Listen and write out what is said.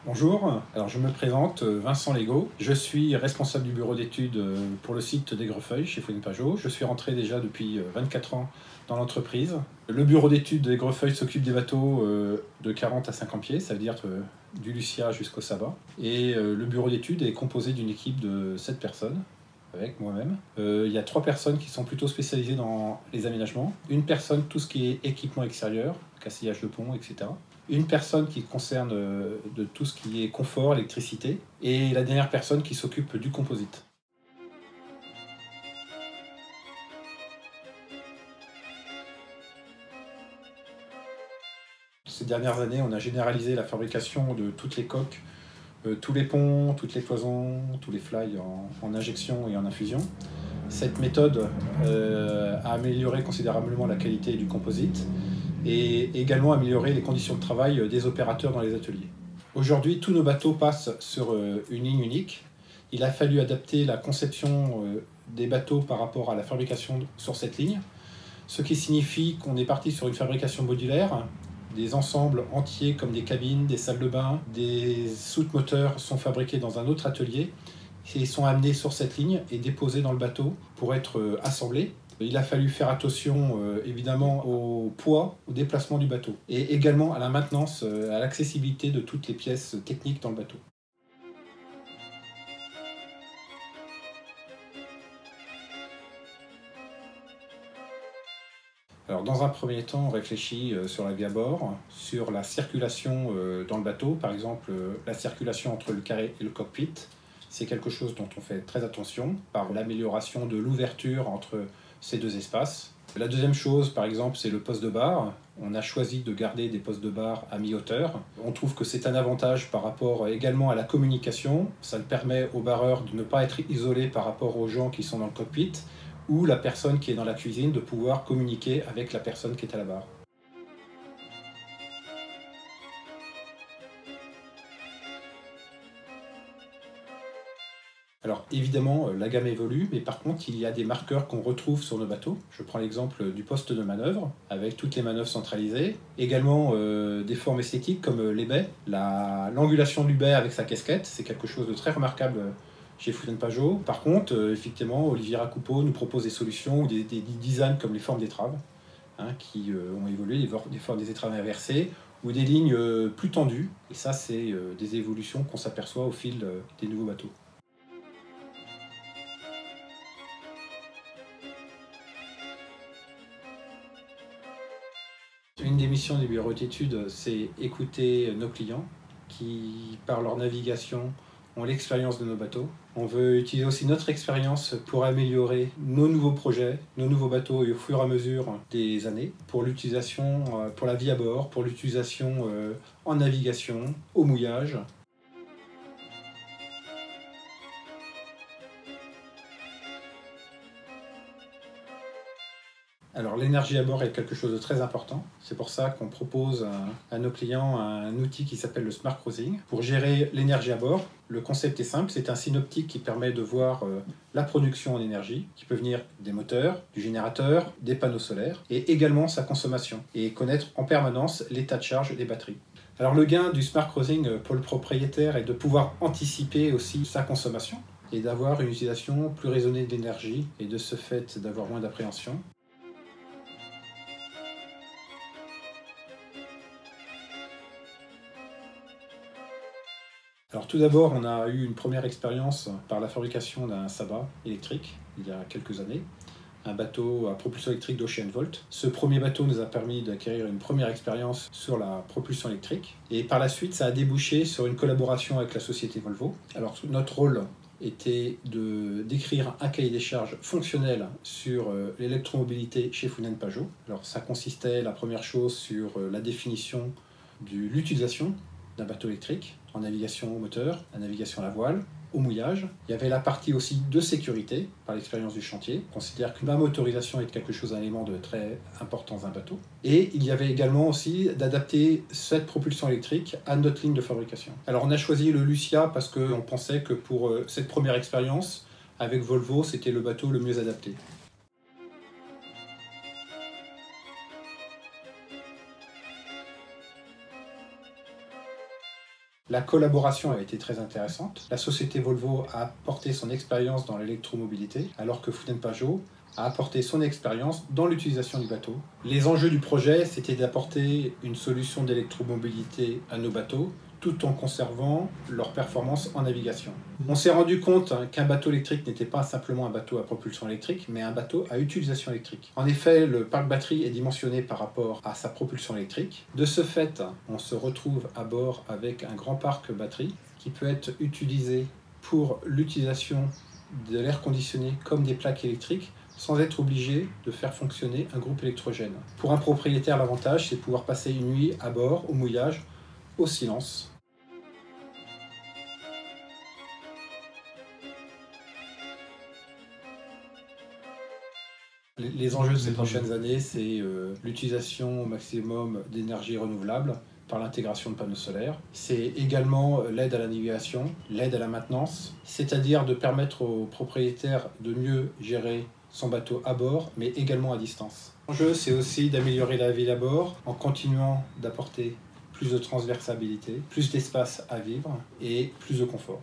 Bonjour, alors je me présente, Vincent Legault. Je suis responsable du bureau d'études pour le site d'Aigrefeuille chez Fouine Pajot. Je suis rentré déjà depuis 24 ans dans l'entreprise. Le bureau d'études d'Aigrefeuille s'occupe des bateaux de 40 à 50 pieds, ça veut dire du Lucia jusqu'au Saba. Et le bureau d'études est composé d'une équipe de 7 personnes, avec moi-même. Il y a 3 personnes qui sont plutôt spécialisées dans les aménagements. Une personne, tout ce qui est équipement extérieur, cassillage de pont, etc. Une personne qui concerne de tout ce qui est confort, électricité, et la dernière personne qui s'occupe du composite. Ces dernières années, on a généralisé la fabrication de toutes les coques, tous les ponts, toutes les cloisons, tous les fly en injection et en infusion. Cette méthode a amélioré considérablement la qualité du composite et également amélioré les conditions de travail des opérateurs dans les ateliers. Aujourd'hui, tous nos bateaux passent sur une ligne unique. Il a fallu adapter la conception des bateaux par rapport à la fabrication sur cette ligne, ce qui signifie qu'on est parti sur une fabrication modulaire. Des ensembles entiers comme des cabines, des salles de bain, des soutes moteurs sont fabriqués dans un autre atelier et sont amenés sur cette ligne et déposés dans le bateau pour être assemblés. Il a fallu faire attention évidemment au poids, au déplacement du bateau et également à la maintenance, à l'accessibilité de toutes les pièces techniques dans le bateau. Alors, dans un premier temps, on réfléchit sur la vie à bord, sur la circulation dans le bateau, par exemple la circulation entre le carré et le cockpit. C'est quelque chose dont on fait très attention par l'amélioration de l'ouverture entre ces deux espaces. La deuxième chose, par exemple, c'est le poste de bar. On a choisi de garder des postes de bar à mi-hauteur. On trouve que c'est un avantage par rapport également à la communication. Ça permet aux barreurs de ne pas être isolés par rapport aux gens qui sont dans le cockpit ou la personne qui est dans la cuisine de pouvoir communiquer avec la personne qui est à la barre. Alors évidemment, la gamme évolue, mais par contre, il y a des marqueurs qu'on retrouve sur nos bateaux. Je prends l'exemple du poste de manœuvre, avec toutes les manœuvres centralisées. Également des formes esthétiques comme les baies. L'angulation du baie avec sa casquette, c'est quelque chose de très remarquable chez Food Pajot. Par contre, effectivement, Olivier Racoupeau nous propose des solutions ou des designs comme les formes d'étraves, qui ont évolué, des formes des étraves inversées, ou des lignes plus tendues. Et ça, c'est des évolutions qu'on s'aperçoit au fil des nouveaux bateaux. Une des missions des bureaux d'études, c'est écouter nos clients qui, par leur navigation, ont l'expérience de nos bateaux. On veut utiliser aussi notre expérience pour améliorer nos nouveaux projets, nos nouveaux bateaux et au fur et à mesure des années pour l'utilisation, pour la vie à bord, pour l'utilisation en navigation, au mouillage. Alors l'énergie à bord est quelque chose de très important. C'est pour ça qu'on propose à nos clients un outil qui s'appelle le Smart Cruising pour gérer l'énergie à bord. Le concept est simple, c'est un synoptique qui permet de voir la production en énergie, qui peut venir des moteurs, du générateur, des panneaux solaires, et également sa consommation, et connaître en permanence l'état de charge des batteries. Alors le gain du Smart Cruising pour le propriétaire est de pouvoir anticiper aussi sa consommation et d'avoir une utilisation plus raisonnée de l'énergie et de ce fait d'avoir moins d'appréhension. Alors tout d'abord, on a eu une première expérience par la fabrication d'un Saba électrique il y a quelques années, un bateau à propulsion électrique d'Ocean Volt. Ce premier bateau nous a permis d'acquérir une première expérience sur la propulsion électrique et par la suite, ça a débouché sur une collaboration avec la société Volvo. Alors notre rôle était d'écrire un cahier des charges fonctionnel sur l'électromobilité chez Funen Pajot. Alors ça consistait, la première chose, sur la définition de l'utilisation d'un bateau électrique, en navigation au moteur, en navigation à la voile, au mouillage. Il y avait la partie aussi de sécurité, par l'expérience du chantier. On considère que la motorisation est quelque chose, un élément de très important dans un bateau. Et il y avait également aussi d'adapter cette propulsion électrique à notre ligne de fabrication. Alors on a choisi le Lucia parce qu'on pensait que pour cette première expérience, avec Volvo, c'était le bateau le mieux adapté. La collaboration a été très intéressante. La société Volvo a apporté son expérience dans l'électromobilité, alors que Fountaine-Pajot a apporté son expérience dans l'utilisation du bateau. Les enjeux du projet, c'était d'apporter une solution d'électromobilité à nos bateaux, tout en conservant leur performance en navigation. On s'est rendu compte qu'un bateau électrique n'était pas simplement un bateau à propulsion électrique, mais un bateau à utilisation électrique. En effet, le parc batterie est dimensionné par rapport à sa propulsion électrique. De ce fait, on se retrouve à bord avec un grand parc batterie qui peut être utilisé pour l'utilisation de l'air conditionné comme des plaques électriques, sans être obligé de faire fonctionner un groupe électrogène. Pour un propriétaire, l'avantage, c'est de pouvoir passer une nuit à bord, au mouillage, au silence. Les enjeux de ces prochaines années, c'est l'utilisation au maximum d'énergie renouvelable par l'intégration de panneaux solaires. C'est également l'aide à la navigation, l'aide à la maintenance, c'est-à-dire de permettre aux propriétaires de mieux gérer son bateau à bord, mais également à distance. L'enjeu, c'est aussi d'améliorer la vie à bord en continuant d'apporter plus de transversabilité, plus d'espace à vivre et plus de confort.